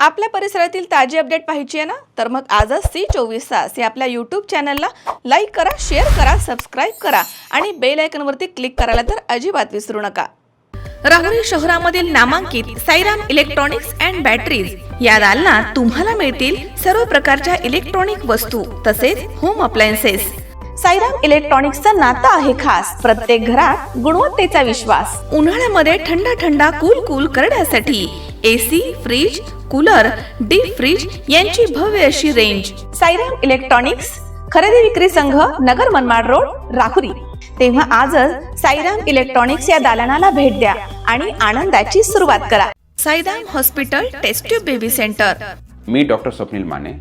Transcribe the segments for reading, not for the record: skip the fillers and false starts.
आपल्या परिसरातील ताजी अपडेट पाहिजे आहे ना, तर मग आजच C24 तास या आपल्या यूट्यूब चॅनलला लाईक करा, शेअर करा, सबस्क्राईब करा आणि बेल आयकॉनवरती क्लिक करायला तर अजिबात विसरू नका. राहुरी शहरामधील नामांकित साईराम इलेक्ट्रॉनिक्स अँड बॅटरीज या दालनात तुम्हाला मिळतील सर्व प्रकारच्या इलेक्ट्रॉनिक वस्तू तसेच होम अप्लायन्सेस. साईराम इलेक्ट्रॉनिक्सचं नातं आहे खास. प्रत्येक घरात गुणवत्तेचा विश्वास. उन्हाळ्यामध्ये थंड कूल करण्यासाठी AC, fridge, cooler, deep freeze यांची भव्य अशी रेंज. साईराम इलेक्ट्रॉनिक्स खरेदी विक्री संघ, नगर मनमाड रोड, राहुरी. तेव्हा आजच साईराम इलेक्ट्रॉनिक्स या दालनाला भेट द्या आणि आनंदाची सुरुवात करा. Sairam hospital test tube baby centre. मी डॉक्टर स्वप्नील माने,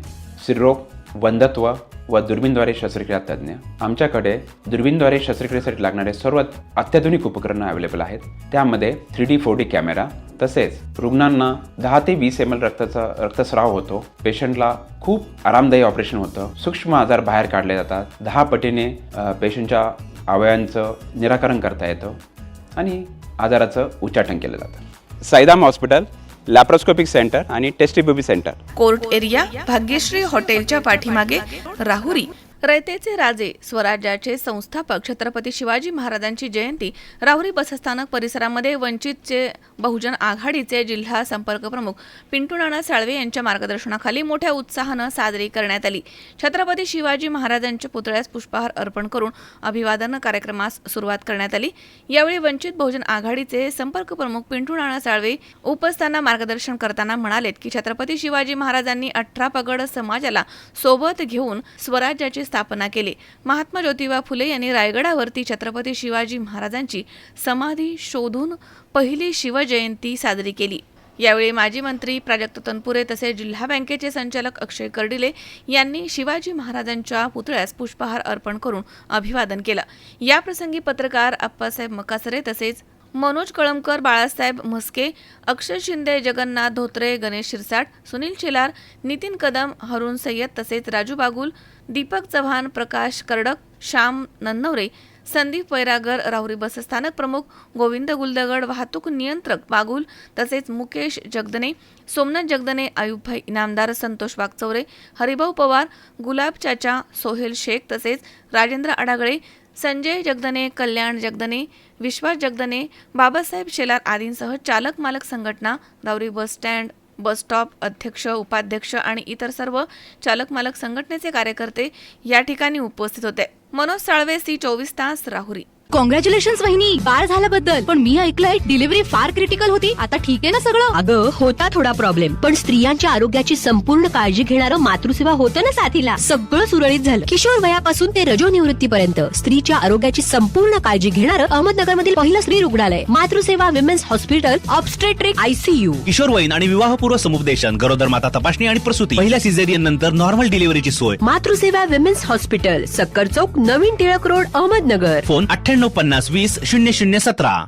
स्त्रीरोग, वंध्यत्व व दुर्बीणद्वारे शस्त्रक्रिया तज्ज्ञ. आमच्याकडे दुर्बीणद्वारे शस्त्रक्रियेसाठी लागणारे सर्व अत्याधुनिक उपकरणं अवेलेबल आहेत. त्यामध्ये 3D 4D कॅमेरा, तसेच रुग्णांना 10 ते 20 ml रक्तस्राव होतो. पेशंटला खूप आरामदायी ऑपरेशन होतं. सूक्ष्म आजार बाहेर काढले जातात. 10 पटीने पेशंटच्या अवयवांचं निराकरण करता येतं आणि आजाराचं उच्चाटन केलं जातं. साईराम हॉस्पिटल, लॅप्रोस्कोपिक सेंटर आणि test baby centre. Court area, Bhagyashree हॉटेलच्या पाठीमागे, राहुरी. रयतेचे राजे, स्वराज्याचे संस्थापक छत्रपती शिवाजी महाराजांची जयंती राहुरी बसस्थानक परिसरामध्ये वंचितचे बहुजन आघाडीचे जिल्हा संपर्क प्रमुख पिंटू नाना साळवे यांच्या मार्गदर्शनाखाली मोठ्या उत्साहानं साजरी करण्यात आली. छत्रपती शिवाजी महाराजांच्या पुतळ्यास पुष्पहार अर्पण करून अभिवादन कार्यक्रमास सुरुवात करण्यात आली. यावेळी वंचित बहुजन आघाडीचे संपर्क प्रमुख पिंटू नाना साळवे उपस्थानांना मार्गदर्शन करताना म्हणालेत की छत्रपती शिवाजी महाराजांनी 18 पगड समाजाला सोबत घेऊन स्वराज्याची स्थापना केली. महात्मा ज्योतिबा फुले यांनी रायगडावरती छत्रपती शिवाजी महाराजांची समाधी शोधून पहिली शिवजयंती साजरी केली. यावेळी माजी मंत्री प्राजक्त तनपुरे तसेच जिल्हा बँकेचे संचालक अक्षय कर्डिले यांनी शिवाजी महाराजांच्या पुतळ्यास पुष्पहार अर्पण करून अभिवादन केलं. याप्रसंगी पत्रकार अप्पासाहेब मकासरे तसेच मनोज कळमकर, बाळासाहेब म्हस्के, अक्षय शिंदे, जगन्नाथ धोत्रे, गणेश शिरसाट, सुनील शेलार, नितीन कदम, हरुण सय्यद तसेच राजू बागुल, दीपक चव्हाण, प्रकाश करडक, श्याम नन्नवरे, संदीप वैरागर, राहुरी बसस्थानक प्रमुख गोविंद गुलदगड, वाहतूक नियंत्रक बागुल तसेच मुकेश जगदने, सोमनाथ जगदने, आयुबभाई इनामदार, संतोष वागचौरे, हरिभाऊ पवार, गुलाब चाचा, सोहेल शेख तसेच राजेंद्र अडागळे, संजय जगदने, कल्याण जगदने, विश्वास जगदने, बाबासाहेब शेलार आदींसह चालक मालक संघटना, Rahuri bus stand, bus stop अध्यक्ष, उपाध्यक्ष आणि इतर सर्व चालक मालक संघटनेचे कार्यकर्ते या ठिकाणी उपस्थित होते. मनोज साळवे, C24 तास, राहुरी. कॉंग्रॅच्युलेशन्स वहिनी, बाळ झाल्याबद्दल. पण मी ऐकलंय डिलिव्हरी फार क्रिटिकल होती. आता ठीक आहे ना सगळं? अगं होता थोडा प्रॉब्लेम, पण स्त्रियांच्या आरोग्याची संपूर्ण काळजी घेणारं मातृसेवा होतं ना साथीला. सगळं सुरळीत झालं. किशोर वयापासून ते रजोनिवृत्तीपर्यंत स्त्रीच्या आरोग्याची संपूर्ण काळजी घेणारं अहमदनगरमधील पहिलं स्त्री रुग्णालय Matruseva women's hospital, obstetric ICU. किशोरवयीन आणि विवाहपूर्व समुपदेशन, गरोदर माता तपासणी आणि प्रसूती, पहिल्या सिझेरियन नंतर नॉर्मल डिलिव्हरीची सोय. मातृसेवा विमेन्स हॉस्पिटल, सक्कर चौक, नवीन टिळक रोड, अहमदनगर. फोन 9850 20 0017.